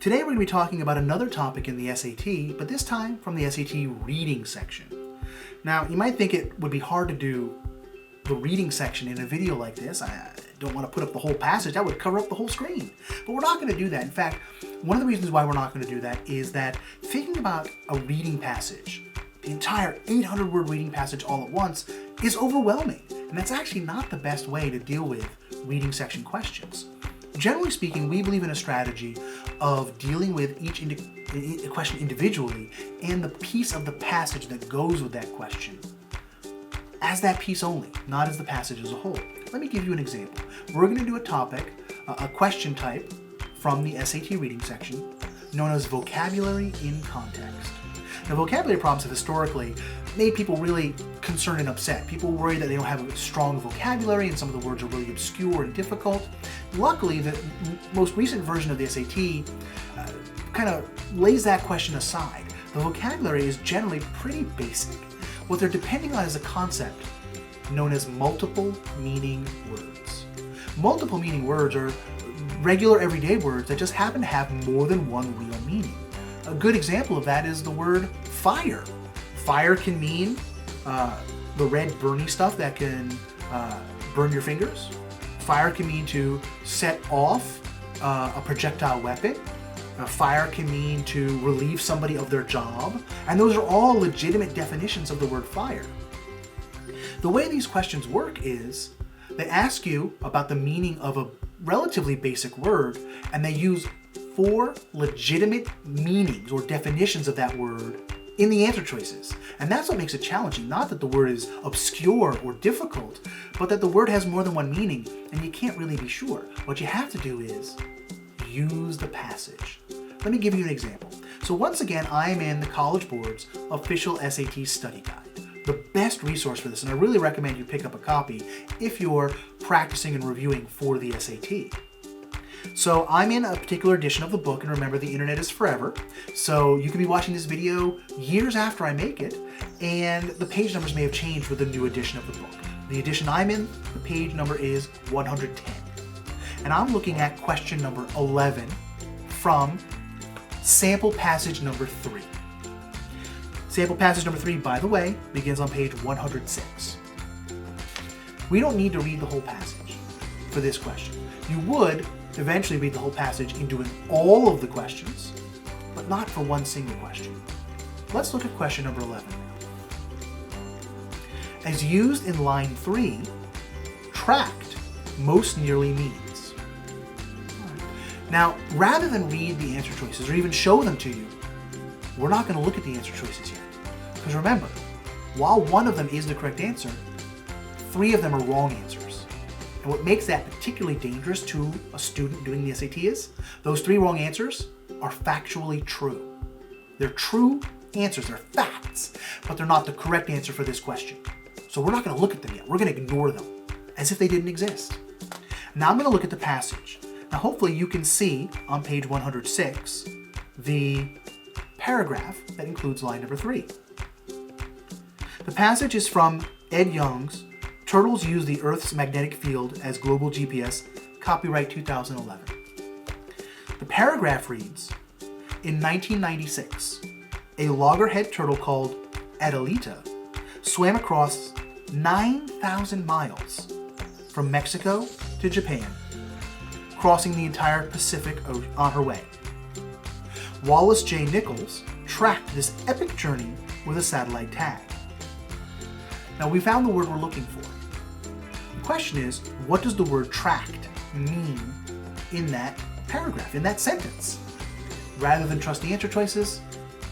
Today we're going to be talking about another topic in the SAT, but this time from the SAT reading section. Now, you might think it would be hard to do the reading section in a video like this. I don't want to put up the whole passage. That would cover up the whole screen. But we're not going to do that. In fact, one of the reasons why we're not going to do that is that thinking about a reading passage, the entire 800-word reading passage all at once, is overwhelming. And that's actually not the best way to deal with reading section questions. Generally speaking, we believe in a strategy of dealing with each question individually and the piece of the passage that goes with that question as that piece only, not as the passage as a whole. Let me give you an example. We're going to do a topic, a question type from the SAT reading section known as vocabulary in context. Now, vocabulary problems have historically made people really concerned and upset. People worry that they don't have a strong vocabulary and some of the words are really obscure and difficult. Luckily, the most recent version of the SAT kind of lays that question aside. The vocabulary is generally pretty basic. What they're depending on is a concept known as multiple meaning words. Multiple meaning words are regular everyday words that just happen to have more than one real meaning. A good example of that is the word fire. Fire can mean the red burny stuff that can burn your fingers. Fire can mean to set off a projectile weapon. Fire can mean to relieve somebody of their job. And those are all legitimate definitions of the word fire. The way these questions work is they ask you about the meaning of a relatively basic word, and they use 4 legitimate meanings or definitions of that word in the answer choices. And that's what makes it challenging. Not that the word is obscure or difficult, but that the word has more than one meaning and you can't really be sure. What you have to do is use the passage. Let me give you an example. So once again, I'm in the College Board's official SAT study guide, the best resource for this, and I really recommend you pick up a copy if you're practicing and reviewing for the SAT. So I'm in a particular edition of the book, and remember, the internet is forever. So you could be watching this video years after I make it, and the page numbers may have changed with the new edition of the book. The edition I'm in, the page number is 110. And I'm looking at question number 11 from sample passage number 3. Sample passage number 3, by the way, begins on page 106. We don't need to read the whole passage for this question. You would eventually read the whole passage in doing all of the questions, but not for one single question. Let's look at question number 11 now. As used in line 3, tract most nearly means. Now, rather than read the answer choices or even show them to you, we're not going to look at the answer choices yet. Because remember, while one of them is the correct answer, 3 of them are wrong answers. And what makes that particularly dangerous to a student doing the SAT is those 3 wrong answers are factually true. They're true answers, they're facts, but they're not the correct answer for this question. So we're not going to look at them yet. We're going to ignore them as if they didn't exist. Now I'm going to look at the passage. Now hopefully you can see on page 106 the paragraph that includes line number 3. The passage is from Ed Young's Turtles Use the Earth's Magnetic Field as Global GPS, copyright 2011. The paragraph reads, in 1996, a loggerhead turtle called Adelita swam across 9,000 miles from Mexico to Japan, crossing the entire Pacific on her way. Wallace J. Nichols tracked this epic journey with a satellite tag. Now we found the word we're looking for. The question is, what does the word tracked mean in that paragraph, in that sentence? Rather than trust the answer choices,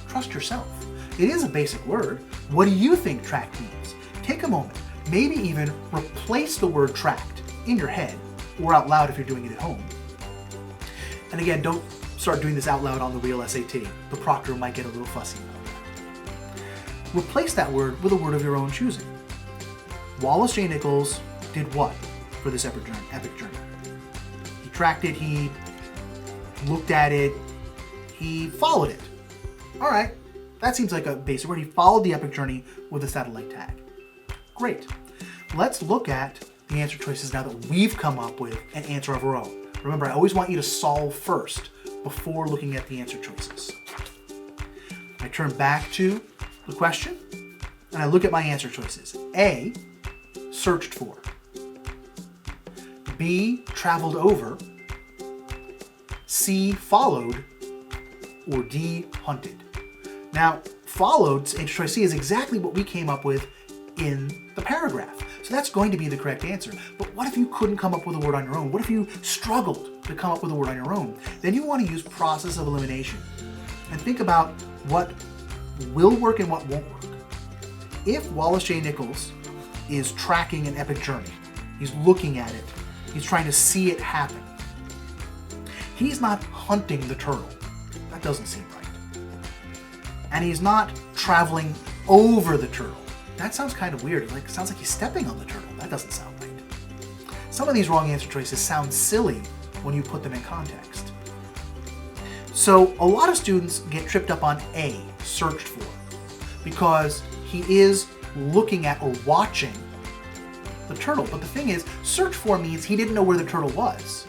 trust yourself. It is a basic word. What do you think tracked means? Take a moment, maybe even replace the word tracked in your head or out loud if you're doing it at home. And again, don't start doing this out loud on the real SAT. The proctor might get a little fussy about that. Replace that word with a word of your own choosing. Wallace J. Nichols did what for this epic journey? He tracked it, he looked at it, he followed it. All right, that seems like a basic word. He followed the epic journey with a satellite tag. Great. Let's look at the answer choices now that we've come up with an answer of our own. Remember, I always want you to solve first before looking at the answer choices. I turn back to the question and I look at my answer choices. A, searched for. B, traveled over. C, followed. Or D, hunted. Now, followed, answer choice C, is exactly what we came up with in the paragraph. So that's going to be the correct answer. But what if you couldn't come up with a word on your own? What if you struggled to come up with a word on your own? Then you want to use process of elimination and think about what will work and what won't work. If Wallace J. Nichols is tracking an epic journey, he's looking at it, he's trying to see it happen, he's not hunting the turtle. That doesn't seem right. And he's not traveling over the turtle. That sounds kind of weird. It sounds like he's stepping on the turtle. That doesn't sound right. Some of these wrong answer choices sound silly when you put them in context. So a lot of students get tripped up on A, searched for, because he is looking at or watching the turtle. But the thing is, search for means he didn't know where the turtle was.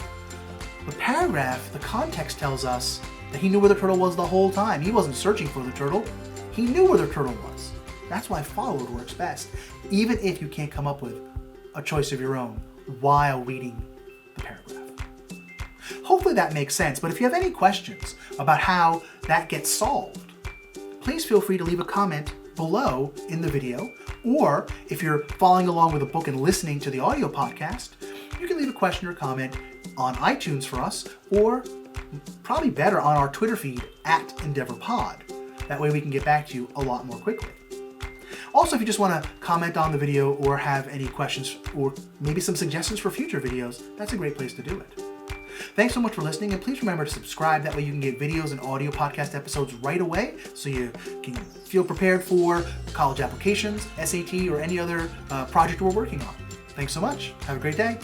The paragraph, the context tells us that he knew where the turtle was the whole time. He wasn't searching for the turtle. He knew where the turtle was. That's why followed works best, even if you can't come up with a choice of your own while reading the paragraph. Hopefully that makes sense, but if you have any questions about how that gets solved, please feel free to leave a comment below in the video, or if you're following along with a book and listening to the audio podcast, you can leave a question or comment on iTunes for us, or probably better on our Twitter feed @EndeavorPod. That way we can get back to you a lot more quickly. Also, if you just want to comment on the video or have any questions or maybe some suggestions for future videos, that's a great place to do it. Thanks so much for listening, and please remember to subscribe. That way you can get videos and audio podcast episodes right away so you can feel prepared for college applications, SAT, or any other project we're working on. Thanks so much. Have a great day.